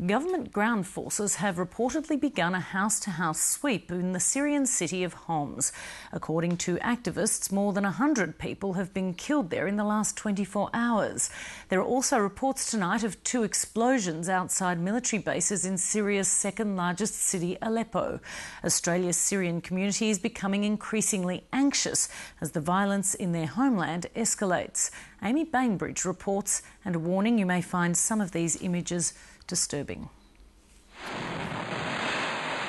Government ground forces have reportedly begun a house-to-house sweep in the Syrian city of Homs. According to activists, more than 100 people have been killed there in the last 24 hours. There are also reports tonight of 2 explosions outside military bases in Syria's second-largest city, Aleppo. Australia's Syrian community is becoming increasingly anxious as the violence in their homeland escalates. Amy Bainbridge reports, and a warning: you may find some of these images disturbing.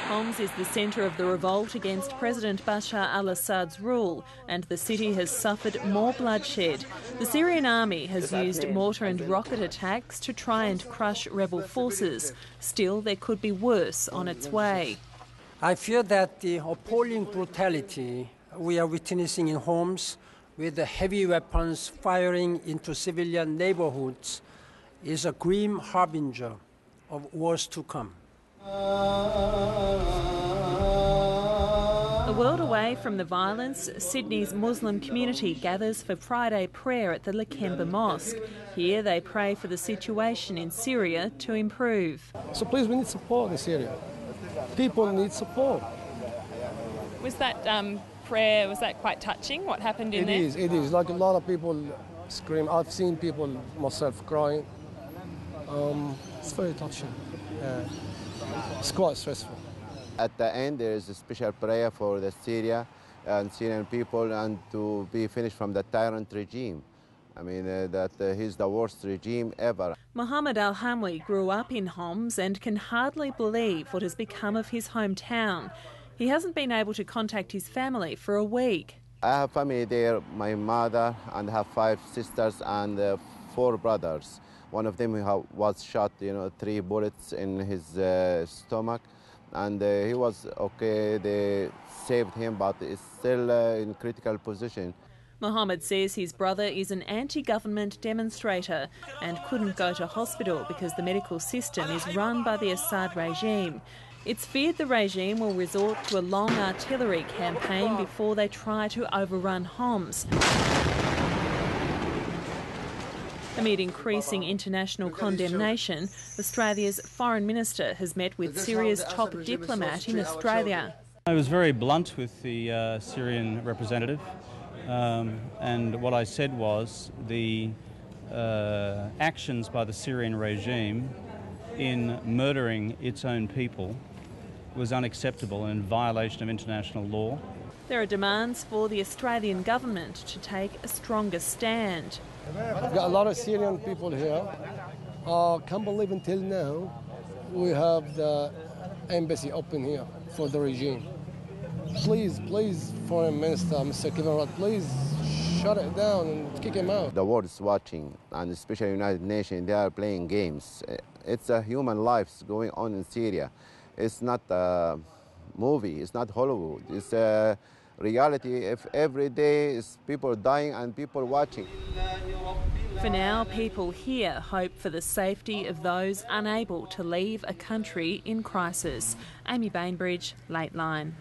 Homs is the centre of the revolt against President Bashar al-Assad's rule, and the city has suffered more bloodshed. The Syrian army has used mortar and rocket attacks to try and crush rebel forces. Still, there could be worse on its way. I fear that the appalling brutality we are witnessing in Homs, with the heavy weapons firing into civilian neighborhoods, is a grim harbinger of wars to come. A world away from the violence, Sydney's Muslim community gathers for Friday prayer at the Lakemba Mosque. Here they pray for the situation in Syria to improve. So please, we need support in Syria. People need support. Was that prayer, was that quite touching, what happened in there? It is. Like, a lot of people scream. I've seen people myself crying. It's very touching. It's quite stressful. At the end, there is a special prayer for the Syria and Syrian people, and to be finished from the tyrant regime. I mean, that he's the worst regime ever. Mohammed Al-Hamwi grew up in Homs and can hardly believe what has become of his hometown. He hasn't been able to contact his family for a week. I have family there, my mother, and I have 5 sisters and 4 brothers. One of them was shot, 3 bullets in his stomach, and he was okay. They saved him, but is still in critical position. Mohammed says his brother is an anti-government demonstrator and couldn't go to hospital because the medical system is run by the Assad regime. It's feared the regime will resort to a long artillery campaign before they try to overrun Homs. Amid increasing international condemnation, Australia's Foreign Minister has met with Syria's top diplomat in Australia. I was very blunt with the Syrian representative, and what I said was the actions by the Syrian regime in murdering its own people was unacceptable and in violation of international law. There are demands for the Australian government to take a stronger stand. I've got a lot of Syrian people here. Can't believe until now we have the embassy open here for the regime. Please, Foreign Minister, Mr. Kevin Rudd, please shut it down and kick him out. The world is watching, and especially United Nations, they are playing games. It's a human lives going on in Syria. It's not a movie, it's not Hollywood. It's a reality. If every day is people dying and people watching. For now, people here hope for the safety of those unable to leave a country in crisis. Amy Bainbridge, Lateline.